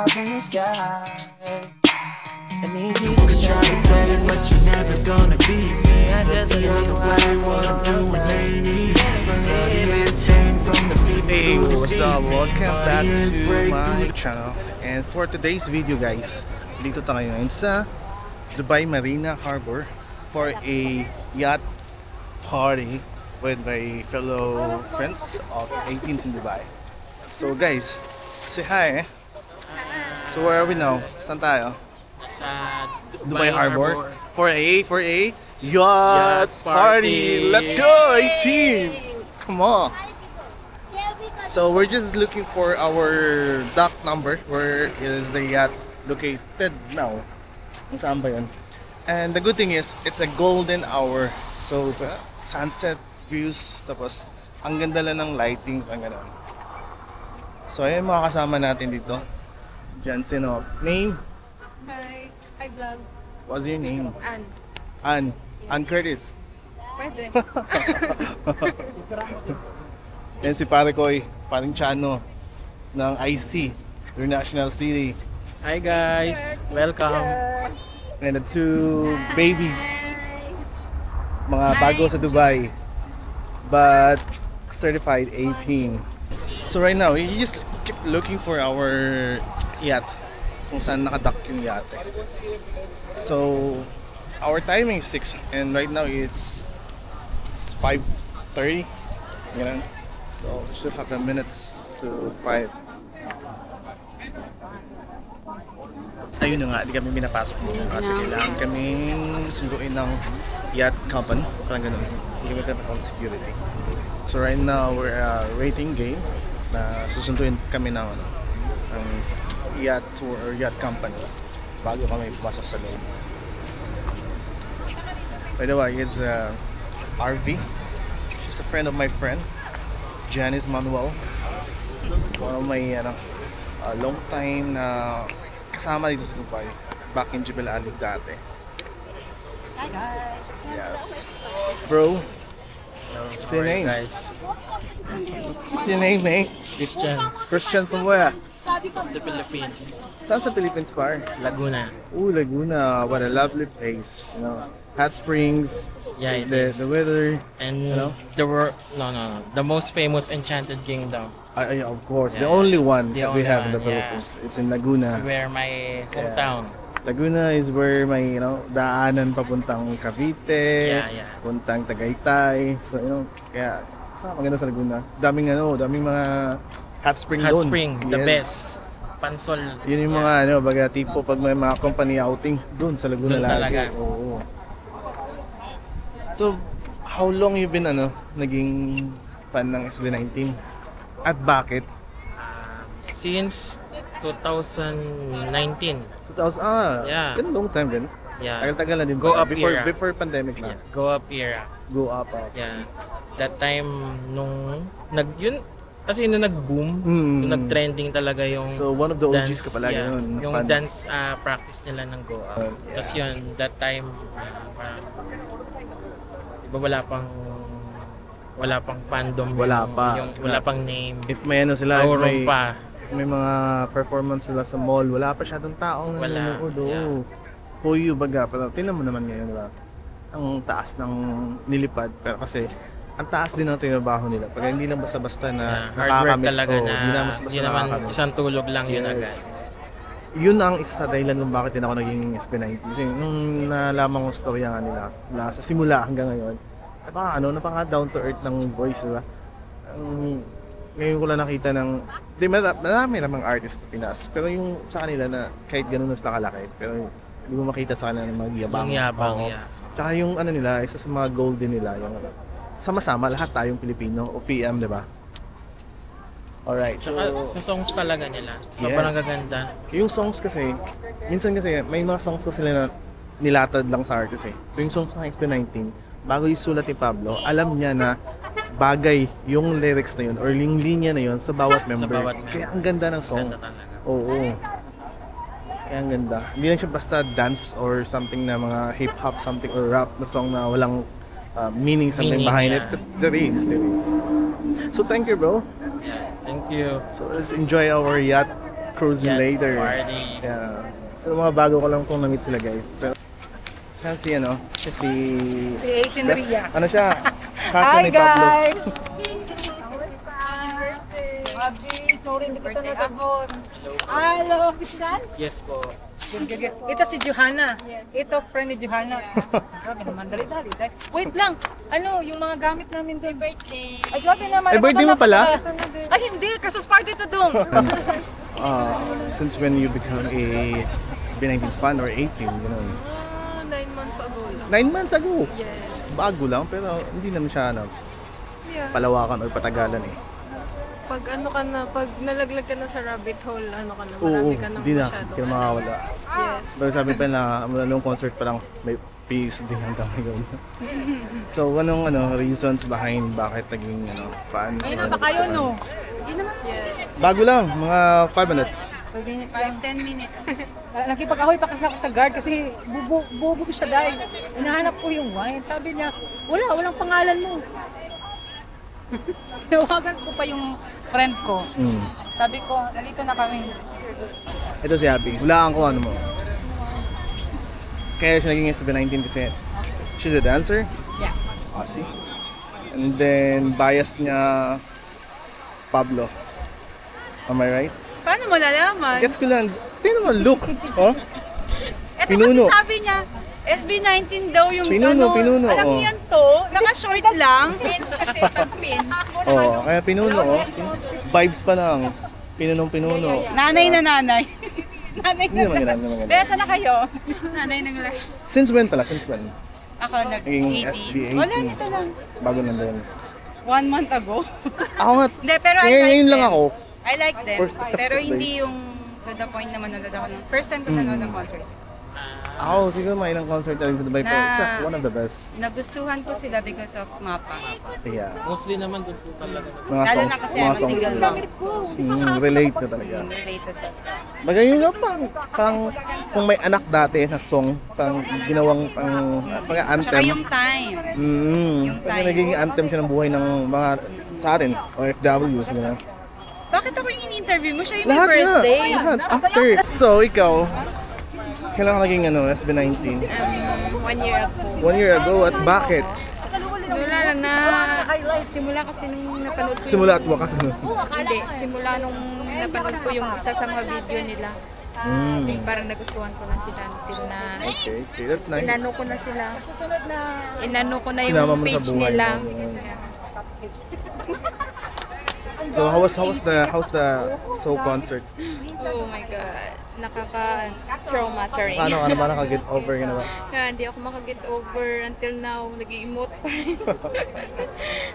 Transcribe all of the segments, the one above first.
stars in the sky. I need you You could try to play, but you're never gonna beat me. Look the other way, what I'm doing ain't easy. Bloody hands stained from the people who What's deceive up? me. Welcome back Bloody hands to break my through the channel. And for today's video guys, dito tayo ngayon sa Dubai Marina Harbor for a yacht party with my fellow friends of 18s in Dubai. So guys, say hi. So where are we now? Saan tayo? Sa Dubai Harbor for a yacht party. Let's go 18. Come on. So we're just looking for our dock number. Where is the yacht located now? Kung saan ba yun? And the good thing is it's a golden hour. So sunset views, tapos ang ganda lang ng lighting, ang gano'n. So ayun mga kasama natin dito. Jansen, name? Hi. Hi, vlog. What's your name? Ann. Ann. Ann Curtis. Pwede. Yan si pare Koy, paring Chano ng IC, International City. Hi guys, welcome. And the two babies, mga bago sa Dubai, but certified 18. So right now, we just keep looking for our yacht, kung saan nakadock yung yate. So our timing is 6 and right now it's 5:30. Ganun. So we should have a minutes to 5. Ayun na nga, di kami pinapasok muna kasi kailangan kaming sunduin ng yacht company. Parang ganun. Hindi kami pinapasok ng security. So right now, we're rating game na susunduin kami ng yacht tour or yacht company bago kami pumasok sa loob. By the way, it's RV. She's a friend of my friend, Janice Manuel. One of my long time na kasama dito sa Dubai, back in Jebel Ali dati. Hi, guys. Yes. Bro, what's your name? Guys, What's your name, mate? Christian, Christian from where? the Philippines, Saan sa Philippines, par? Laguna. Ooh, Laguna. What a lovely place. You know, hot springs. Yeah, it the is. weather. And Hello? the most famous Enchanted Kingdom. Of course, the Yeah. only one The that we only have in the one, yeah. Philippines. It's in Laguna. It's where my hometown. Laguna is where may, daanan papuntang Cavite, Yeah. puntang Tagaytay. So, kaya maganda sa Laguna. Daming mga hot spring Hot doon. Spring, the Yes. best. Pansol. Yun yung mga baga tipo pag may mga company outing doon sa Laguna Doon lagi. talaga. Oo. So, how long you been naging fan ng SB19? At bakit? Since 2019. 2000, Yeah. Ganun long time din. Yeah. Tagal-tagal na din. Go pala. up before, era. Before pandemic na. Yeah. Go up era. Go up. Yeah. That time nung kasi nung nag-boom, Mm. yung nag-trending talaga yung So, one of the OGs dance, ka pala yun. yung fan. dance practice nila ng Go Up. Yeah. Tapos yun, that time parang, diba wala pang fandom Wala yung, pa. wala pang name. If may sila, Showroom pa. may mga performance sila sa mall, wala pa masyadong taong Wala. nanonood. Yeah. Puyo baga. Pero tingnan mo naman ngayon, diba? Ang taas ng nilipad. Pero kasi, ang taas din ng trabaho nila. Pag hindi lang basta-basta na Hard work talaga na hindi naman nakakamit. isang tulog lang yun Yes. agad. Yun ang isa sa dahilan kung bakit din ako naging SB19. Kasi nung nalaman ko storya nga nila, sa simula hanggang ngayon, napaka down to earth ng voice, diba? Ngayon ko lang nakita marami namang artist sa Pinas. Pero yung sa kanila na kahit ganun na sila kalaki, pero hindi mo makita sa kanila na magyabang. Yung yabang, Oo. yeah. Tsaka yung nila, isa sa mga goal din nila, yung sama-sama, lahat tayong Pilipino o PM, diba? Alright. Tsaka sa songs talaga nila, sobrang Yes. gaganda. Yung songs kasi, minsan kasi may mga songs kasi na nilatad lang sa artist eh. Yung songs ng XP19, bago yung sulat ni Pablo, alam niya na bagay yung lyrics na yun or yung linya na yun sa bawat member. bawat member. Kaya ang ganda ng song. Ganda talaga. Oo. Kaya ang ganda. Hindi lang siya basta dance or something na mga hip-hop something or rap na song na walang meaning something behind it. But there is. So thank you, bro. Yeah, thank you. So let's enjoy our yacht cruising Yacht later. party. Yeah. So mga bago ko lang pong na-meet sila guys. Pero yan si ano, si 18 Ria. ano siya? Kaso ni Pablo. Sorry, hindi ko nasagot. Hello, Christian? Yes po. Ito si Johanna. Ito, friend ni Johanna. Grabe naman, dali. Wait lang. Ano, yung mga gamit namin doon. Birthday. Ay, grabe naman. Ay, birthday mo pala? Ay, hindi. Kasus party to doon. Since when you become a SB19 fan or 18, you know? 9 months ago lang. 9 months ago. Yes. Bago lang, pero hindi naman siya Yeah. palawakan o patagalan eh. Pag ano ka na, pag nalaglag ka na sa rabbit hole, ano ka na, Oo, marami ka nang hindi na. masyado. Hindi na makawala. Yes. Pero sabi pa na, nung concert pa lang, may peace din hanggang ngayon. So, anong reasons behind bakit naging fan? Ayun na ba kayo, no? Yes. Bago lang, mga 5 minutes. 5-10 minutes. Nakipag-ahoy pa kasi ako sa guard kasi bubo siya dahil. Hinahanap ko yung wine. Sabi niya, walang pangalan mo. Tawagan ko pa yung friend ko. Sabi ko, nalito na kami. Ito si Abby. Hulaan ko ano mo. Kaya siya naging SB19 kasi she's a dancer. Yeah. Aussie. And then, bias niya Pablo. Am I right? Paano mo nalaman? Gets ko lang. Tingnan mo, look. Oh? Ito Pinuno. kasi sabi niya, SB19 daw yung Pinuno, pinuno, alam oh. niyan to, naka-short lang. Pins kasi, pag pins. Oh, kaya pinuno, oh. Vibes pa lang. Pinunong pinuno. Nanay na nanay. Nanay Hindi naman ganun, hindi naman ganun. Besa na kayo? Nanay ng lahat. Since when pala? Since when? Ako Naging nag-18. SB18. Wala, nito lang. Bago nandun. 1 month ago. Ako nga, Hindi, pero I like ngayon them. lang ako. I like them. First- Pero first hindi yung to the point na manonood ako ng first time ko nanonood ng concert. Ako, siguro may ilang concert na rin sa Dubai. Pero Na- isa, one of the best. Nagustuhan ko sila because of Mapa. Yeah. Mostly naman doon po talaga. Mga Lalo songs, na kasi mga I'm a songs. single mom. Relate ka talaga. Related to. Bagay yun nga parang kung may anak dati na song, parang ginawang mga Tsaka anthem. yung time. Yung Parang time. naging anthem siya ng buhay ng mga sa atin, OFWs, gano'n. Bakit ako yung in-interview mo? Siya yung may Lahat na, birthday. lahat. After. So, ikaw, kailan ka naging SB19? 1 year ago. 1 year ago, at bakit? Wala lang na simula kasi nung napanood ko Simula at wakas. Hindi, simula nung napanood ko yung isa sa mga video nila. Parang nagustuhan ko na sila until na Okay, that's nice. inano ko na sila. Inano ko na Sinama yung mo sa page buhay nila. mo. So, how's the show concert? Oh my God. Nakaka-trauma, Charing. Ano ba naka-get over ka na ba? Hindi ako makaget over until now. Nag-emote pa rin.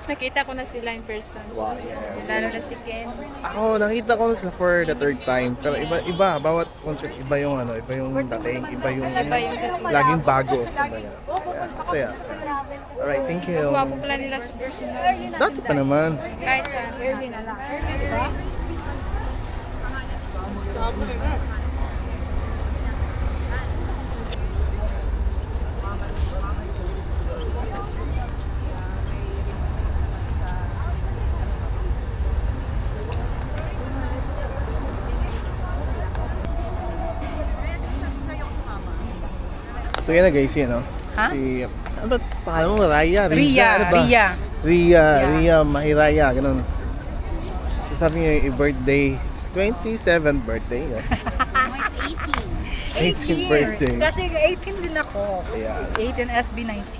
Nakita ko na sila in person. Wow. Lalo na si Ken. Ako, nakita ko na sila for the third time. Pero iba, bawat concert, iba yung dating, iba yung laging bago. Yeah, masaya. Alright, thank you. Gwapo pala nila sa personal. Dati pa naman. Kahit siya. So yan na guys, yan no? Ha? Si, ano ba, paano mo? Raya? Ria, ano ba? Ria. Ria Mahiraya, ganun. So sabi niya yung birthday, 27th birthday. Yeah. 18th birthday. Kasi 18 din ako. Yeah. 18 SB19.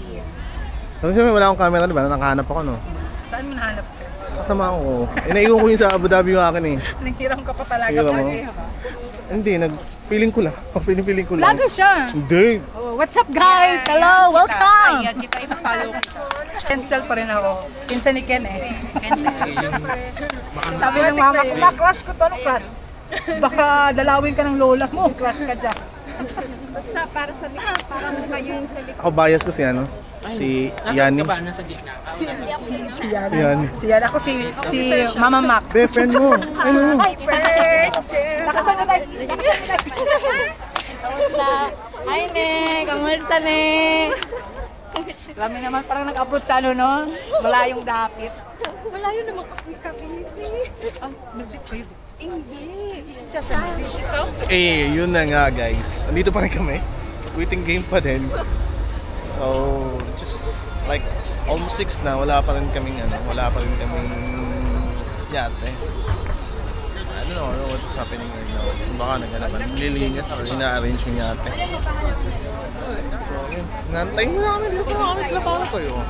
Sabi siya, wala akong camera, di ba? Nakahanap ako, no? Saan mo nahanap ko? Sa kasama ko. Inaiwan ko yun sa Abu Dhabi yung akin eh. Nanghiram ka pa talaga. Hiram mo? Pagis. Hindi, feeling ko lang. Feeling ko lang. Vlogger siya. Hindi. Oh, what's up guys? Hello, welcome. Ayan, kita ipa-follow kita. Cancel pa rin ako. Pinsan ni Ken eh. Sige, yung Sabi ng mama ko, crush ko to. Ano crush? Baka dalawin ka ng lola mo. Crush ka dyan. Basta para sa likod, para mo kayo yung sa likod. Ako bias ko si ano? Si Nasaan Yani. ka ba? Nasa gitna ka? O nasa gitna? Si Yan. Si Yan. Si Yan. Ako si Mama Mac. Be, friend mo. Ano? Hi, friend! Nakasan na tayo. Kamusta? Hi, Ne! Kamusta, Ne? Kami naman parang nag-upload sa ano, no? Malayong dapit. Malayo naman kasi kami. Ah, nag-dip kayo. Hindi. Siya sa ikaw? Eh, yun na nga guys. Andito pa rin kami. Waiting game pa din. So, just like almost 6 na, wala pa rin kaming yate. I don't know what's happening right now. Baka nagalaman. Nililinis or ina-arrange yung yate. So, yun. Nantayin mo na kami. Dito na kami sila para ko yun.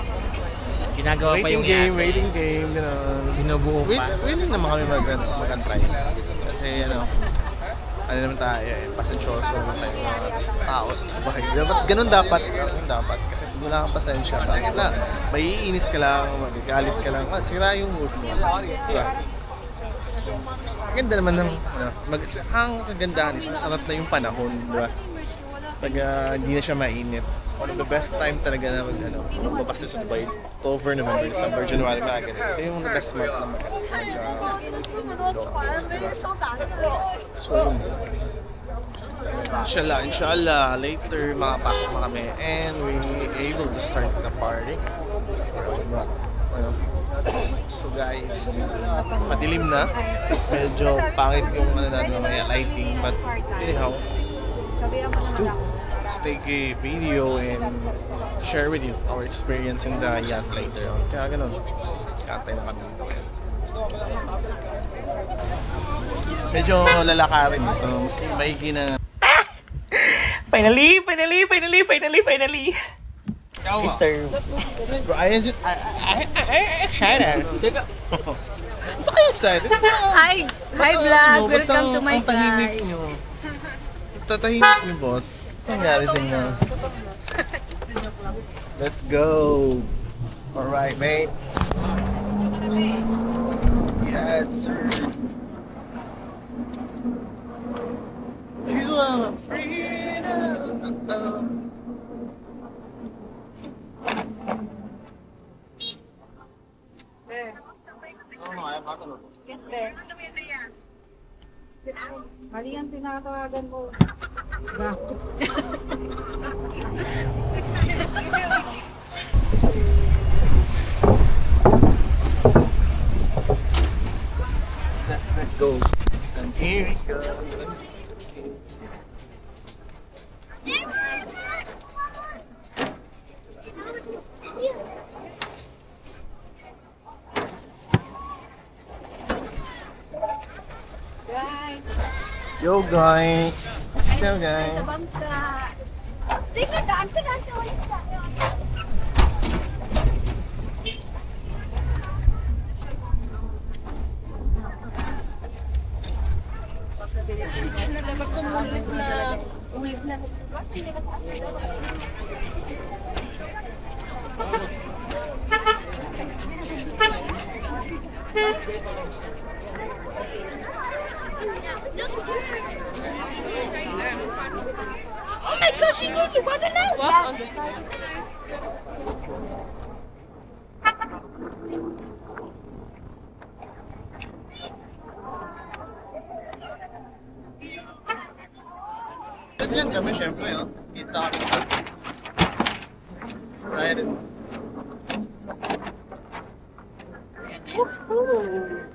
Ginagawa pa yung Waiting game, gano'n. Binubuo pa. Willing naman kami mag-antay. Kasi ano naman tayo eh, pasensyoso naman tayo mga tao sa Dubai. Ganun dapat. Kasi kung wala kang pasensya, maiinis ka lang, magagalit ka lang, sira yung mood mo. Diba? Ang ganda naman ng, ang kagandahan is masarap na yung panahon, diba? Pag hindi na siya mainit. One of the best time talaga na magbabas sa Dubai, October, November, December, January, mga ganun. Ito yung best month na So, inshallah, later makapasok na kami and we able to start the party. So guys, madilim na. Medyo pangit yung natin may lighting, but anyhow, let's take a video and share with you our experience in the yacht later on. Kaya ganun, katay na kami dito. Medyo lalakarin, so mas maigi na. Finally! Mr. Bro, I excited. Ba't kayo excited? Hi vlog! Welcome to my guys. Tatahimik niyo, boss. Ano nangyari sa inyo? Let's go! Alright, mate. Yes, sir. You are freedom. Mali ang tinatawagan mo. Bakit? That's a ghost. And here he goes. Yo guys! So guys! Sa bangka. Tingnan, daan ka na sa Oh my gosh, you did! You got to know! What? On the side. Ganyan kami syempre, no? Kita kami. Right. Woohoo!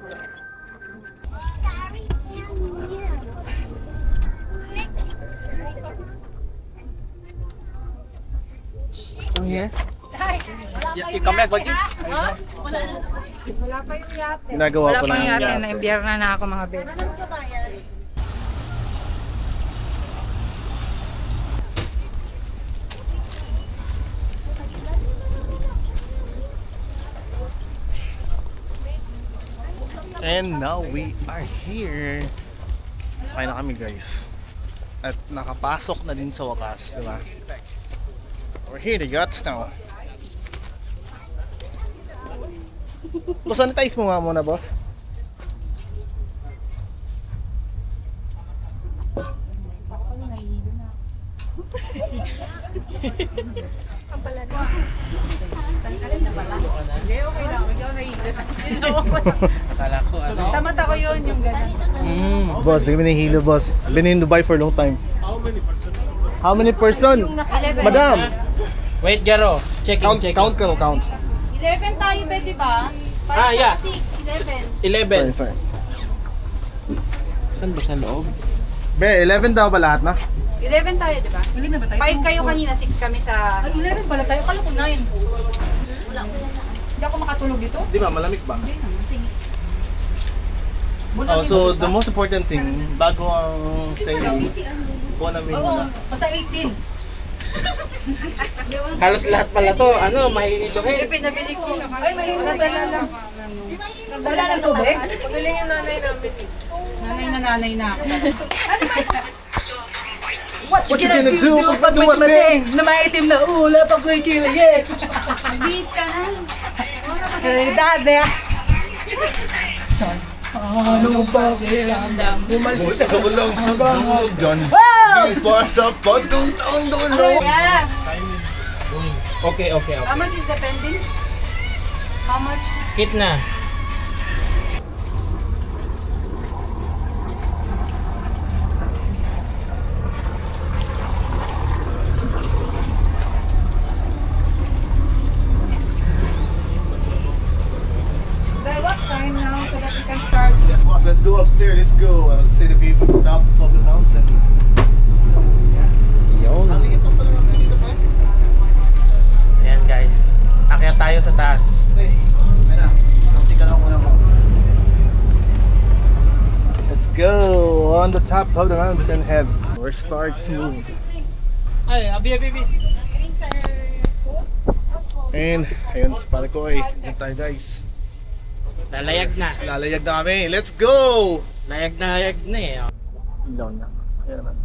Here? You come back, Baggy? Wala pa yung yate. Ginagawa Wala ko pa na yung yung yate yate. na imbiyerna na ako mga bed. And now we are here. Sakay na kami guys. At nakapasok na din sa wakas, di ba? We're here, the yacht now. Boss, sanitize mo nga muna, boss. Akala ko, Sa mata ko yun, yung gano'n. Boss, di kami nahihilo, boss. I've been in Dubai for a long time. How many person? 11. Madam! Wait, Garo. Check in, check in. Count ka, count. 11 tayo ba, di ba? 5, Ah, yeah. 6, 11. 11. Sorry. Saan ba sa loob? Be, 11 daw ba lahat na? 11 tayo, di ba? Huli na ba tayo? 5 kayo kanina, 6 kami sa... Ay, 11 pala tayo. Akala ko 9. Hindi ako makatulog dito. Di ba, malamig ba? Oh, so the most important thing, bago ang sailing, kuha namin muna. Basta 18. Halos lahat pala to, mahihituhin. Pinabili ko. Ay, mahirap na lang. Wala nang tubig? Magaling yung nanay namin. Nanay na ako. What you gonna do pag dumating? Na maitim na ula pag ko'y kiligin. Bis ka na. Realidad eh. Ano ba kilamdam? Bumalis Sa ulang hanggang Di pa sa pagkutang dulo. Yeah. Okay. How much is the pending? How much? Kit na. What time now so that we can start? Yes, boss. Let's go upstairs. Let's go. See the view from the top of the mountain. Yun. Ang liit na pala namin dito, pa. Ayan guys. Akyat tayo sa taas. Okay. Ayan na. Tapos lang muna mo. Let's go on the top of the mountain head. We're start to move. Ay, abi. And ayun sa pala ko ay. Ayan tayo guys. Lalayag na. Lalayag na kami. Let's go! Layag na eh. Ilaw niya. Ayan naman.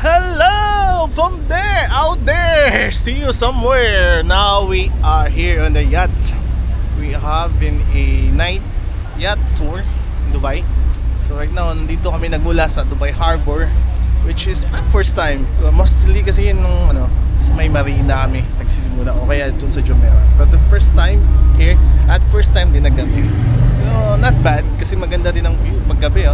Hello! From there! Out there! See you somewhere! Now we are here on the yacht. We have been a night yacht tour in Dubai. So right now, nandito kami nagmula sa Dubai Harbor, which is my first time. Mostly kasi yun nung sa may marina kami nagsisimula o kaya dun sa Jumeirah. But the first time here, at first time din naggabi. So not bad kasi maganda din ang view paggabi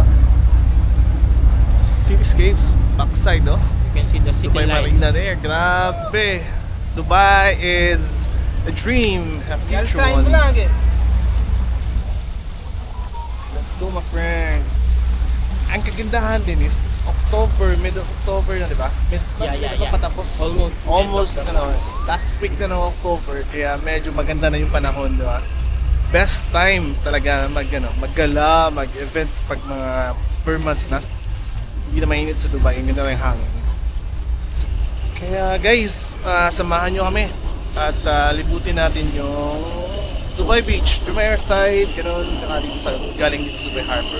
Cityscapes, backside You can see the city Dubai lights. Marina there, grabe. Dubai is a dream, a future one. Let's go my friend. Ang kagandahan din is October, mid-October na, di ba? Yeah. Patapos. Almost, last week na ng October, kaya medyo maganda na yung panahon, di ba? Best time talaga maggala, mag-events pag mga per months na. Hindi na mainit sa Dubai, hindi na lang hangin. Kaya guys, samahan nyo kami at libutin natin yung Dubai Beach, Jumeirah side, gano'n, galing dito sa Dubai Harbor.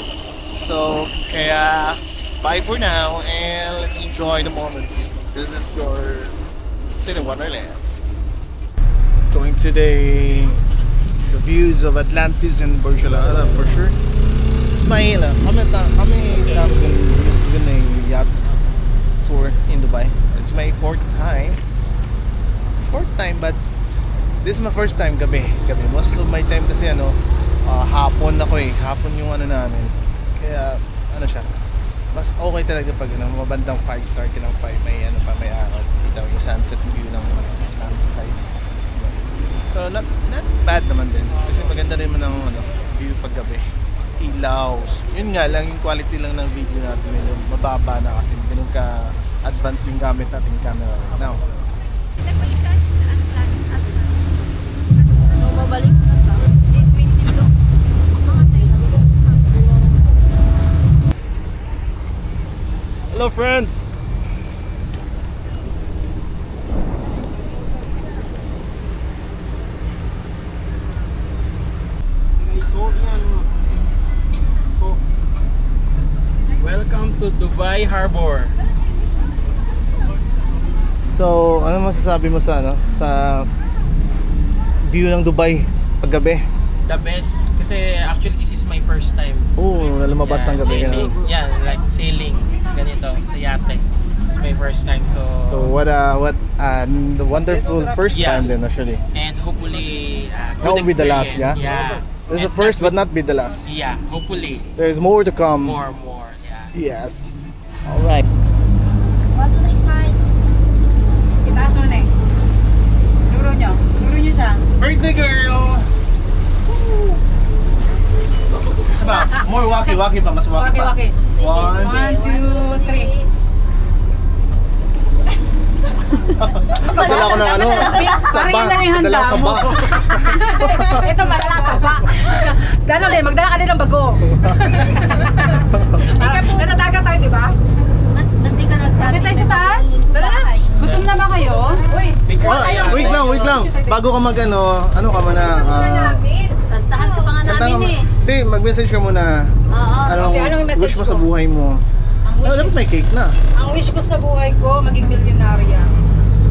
So, kaya bye for now and let's enjoy the moment. This is your City Wonderland. Going to the views of Atlantis and Burj Al Arab for sure. It's my kami gonna yacht tour in Dubai. It's my fourth time, but this is my first time gabi. Most of my time kasi hapon ako hapon yung namin. Kaya siya, mas okay talaga pag mabandang 5-star ka ng 5, may may araw, kita yung sunset view ng side. So not bad naman din kasi maganda rin naman ang view pag gabi. Ilaw, yun nga lang yung quality lang ng video natin, medyo mababa na kasi ganun ka advanced yung gamit nating camera now. Mabalik na ba? 8:22. Hello friends! Welcome to Dubai Harbor. So, ano masasabi mo sa sa view ng Dubai paggabi? The best kasi actually this is my first time. Lumabas ng gabi. Sailing. Yeah, like sailing ganito sa yate. It's my first time so what the wonderful first time then actually. And hopefully That good will be the last, experience. yeah? Yeah. This is And the first but that not be the last. Yeah, hopefully There's more to come. more, yeah. Yes. Alright. Itaas mo na Duro nyo. din siya. Birthday girl! Saba, more waki-waki pa, mas waki pa. Waki-waki. 1, 1, 2, 3. Padala ko ng ano? Saba. Padala ko saba. Ito malala saba. Gano'n din, magdala ka din ng bago. Natatagat tayo, di ba? Ba't di ka nagsabi? Bakit tayo sa taas? Tara na. Gutom na ba kayo? Uy, Wait lang. Bago ka mag ano ka muna? Tantahan ka pa nga namin eh. Hindi, mag-message ka muna. Oo. Anong Okay, anong message wish mo ko? sa buhay mo? Dapat may cake na. Ang wish ko sa buhay ko, maging milyonarya.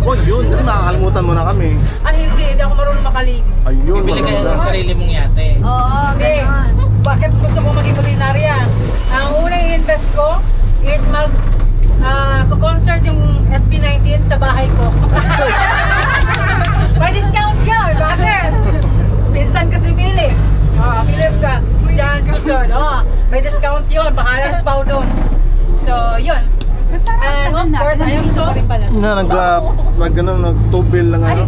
Huwag yun, kasi makakalimutan mo na kami. Hindi ako marunong makalimot. Ayun, Bibili ka maganda. ng sarili mong yate. Oo, Hindi. gano'n. Bakit gusto mo maging milyonarya? Ang unang i-invest ko is concert yung SB19 sa bahay ko. May discount yun! Bakit? Pinsan kasi Philip. Philip ka. John Susan. May discount yun. Baka lang spaw doon. So, yun. And of course, I am so... nag-tubil lang ano.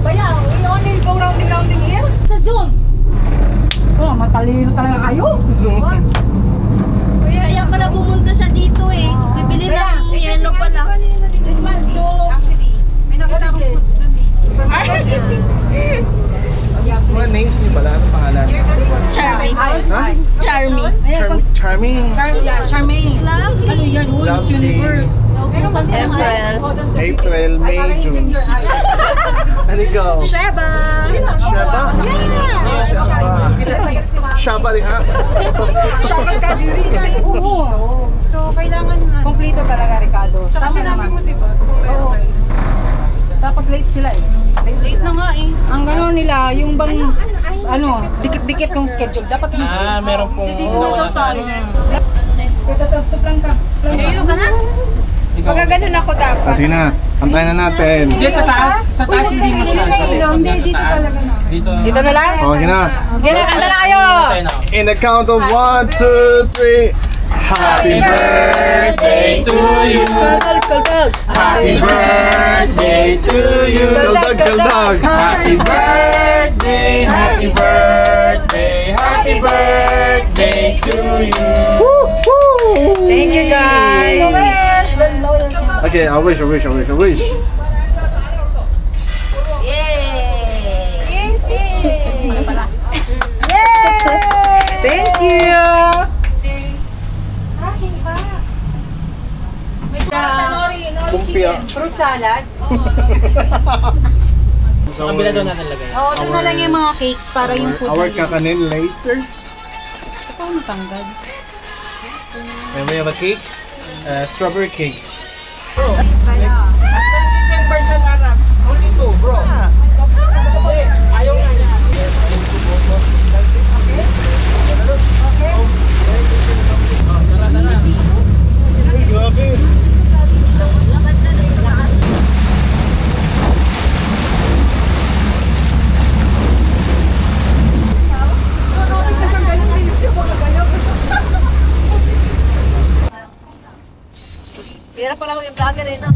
Baya, we only go rounding here. Sa Zoom. Diyos ko, matalino talaga kayo. Zoom. Kaya pala pumunta siya dito eh. Bibili lang yelo pala. This one, so... actually, may nakita akong foods dun eh. Mga names niyo pala, ano pangalan? Charming. Ha? Charming. Charming. Charmaine. Ano yan? Oh, Miss Lovely. Universe. April, May, June. Ano ikaw? Sheba! Shaba? Shaba rin ha? Sheba Kadiri. Oo. So, kailangan Kompleto talaga, Ricardo. Tsaka sinabi mo, diba? Oo. Tapos late sila eh. Late na nga eh. Ang gano'n nila, yung bang, dikit-dikit yung schedule. Dapat hindi. Meron pong Dito sa akin. Tututut lang ka. Ayun ka na? Magaganon ako dapat. Sige na, antayin na natin. Hindi, sa taas hindi mo siya. Hindi, dito talaga na. Dito na lang? Okay na. Sige na, kanta na kayo! In the count of 1, 2, 3. Happy birthday to you. Happy birthday to you. Kaldag, kaldag. Happy birthday, happy birthday, happy birthday to you. Thank you guys! Okay, I wish. Thank you! Kumpia. Fruit salad. So, Ang bila doon natin lagay. Oo, ito na lang yung mga cakes para yung food. our kakanin later. Ito ang matanggal. And we have a cake, strawberry cake. Only two, bro. Ayaw nga niya. Grabe. Hirap pala maging vlogger eh, no?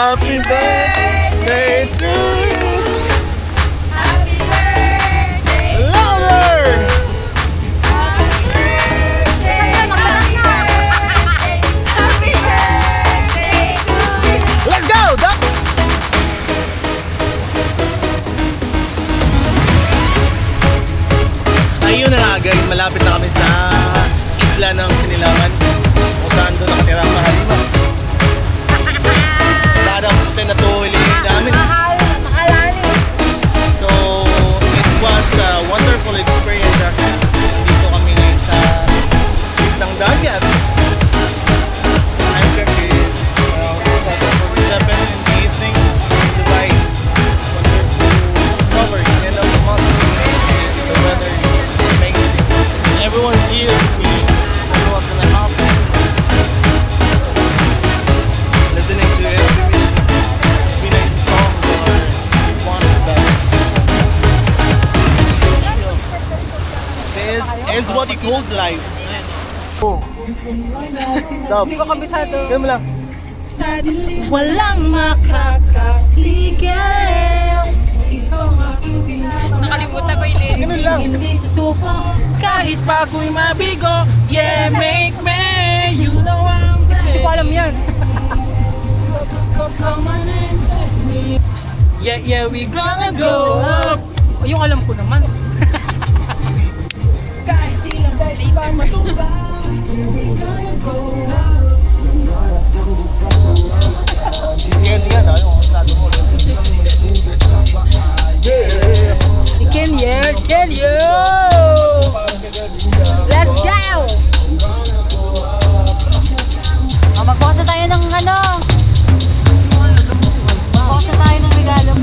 Happy birthday to you. Happy birthday! Louder! Happy birthday to you! Let's go! Doc! Ayun na nga guys, malapit na kami sa isla ng Sinilangan kung saan doon nakatira ang mahalima. Parang puti na to ilingin namin. So, it was a wonderful experience actually. Dito kami ngayon sa ng dagat. I'm currently around 7 in the evening. Dubai. Wonderful cover, end of the month. And the weather is amazing. And everyone's here. We know what's gonna happen. Listening to SB songs are one of the best. This is what you call life. Oh. Hindi ko kabisado. Kaya mo lang. Walang makakapigil. Nakalimutan ko yung lyrics. Ganun lang. Hindi susuko. Kahit bago'y mabigo, yeah, make me, you know I'm Hindi ko alam yan. Yeah, we gonna go up. O, yung alam ko naman. Tingnan na yung estado mo. Can you? Let's go! Magbukas na tayo ng ano? Magbukas na tayo ng regalo.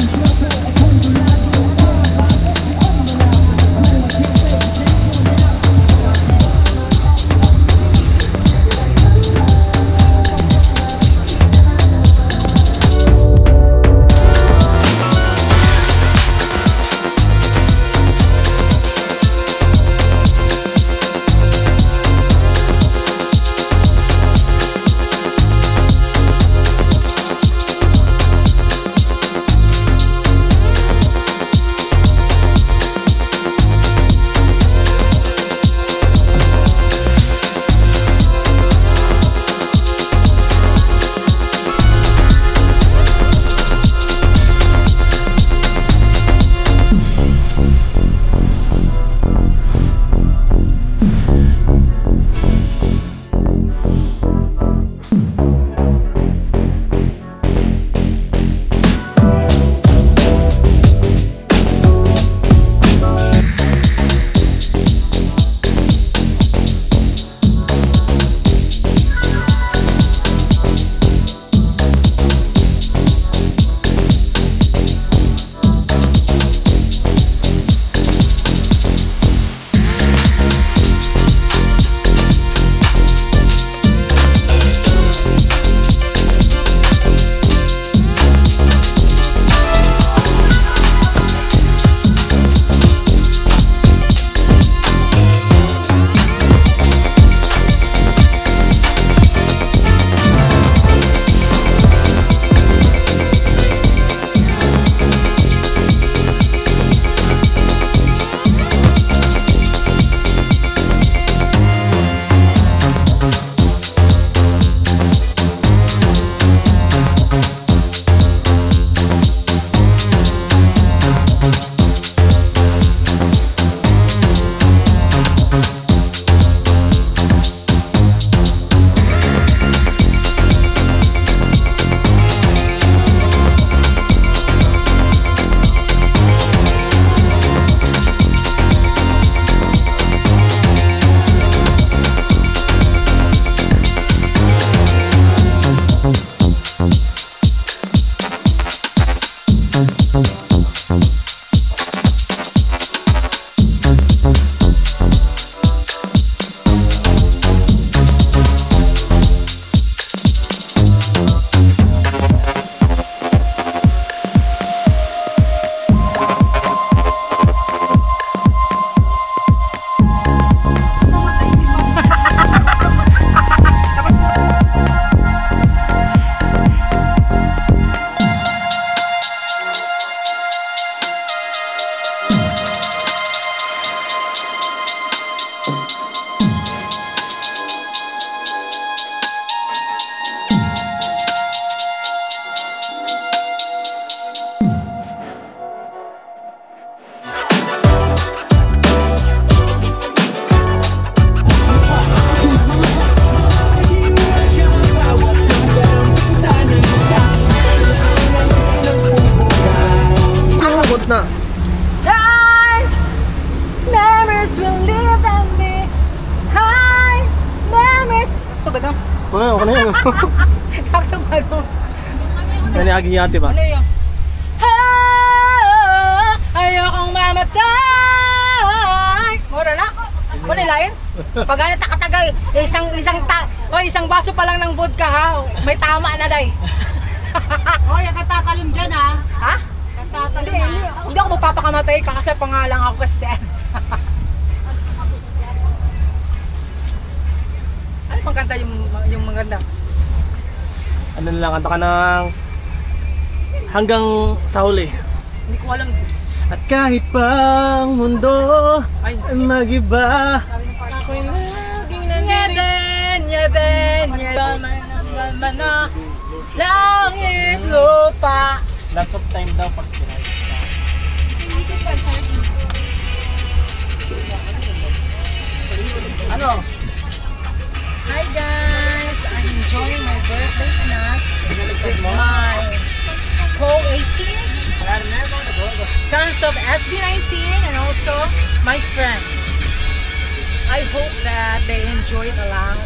Sakto ba no? Yan yung aging yate ba? Ano yun? Ayokong mamatay. Mura na? Wala lain? Pag ano takatagay, isang baso pa lang ng vodka ha. May tama na day. Hoy, ang katatalim dyan ha. Ha? Katatalim Hindi, ha. hindi ako magpapakamatay kasi pangalang ako kasi. Ano pang kanta yung maganda? Ano lang, kanta ka ng hanggang sa huli. Hindi ko alam. At kahit pa ang mundo Ay. ay mag-iba. Ako'y laging nangyari. Yaman na langit lupa. Lots of time daw pag sinay. Ano? Hi guys! I'm enjoying my birthday tonight with my co-18s, fans of SB19, and also my friends. I hope that they enjoy it a lot.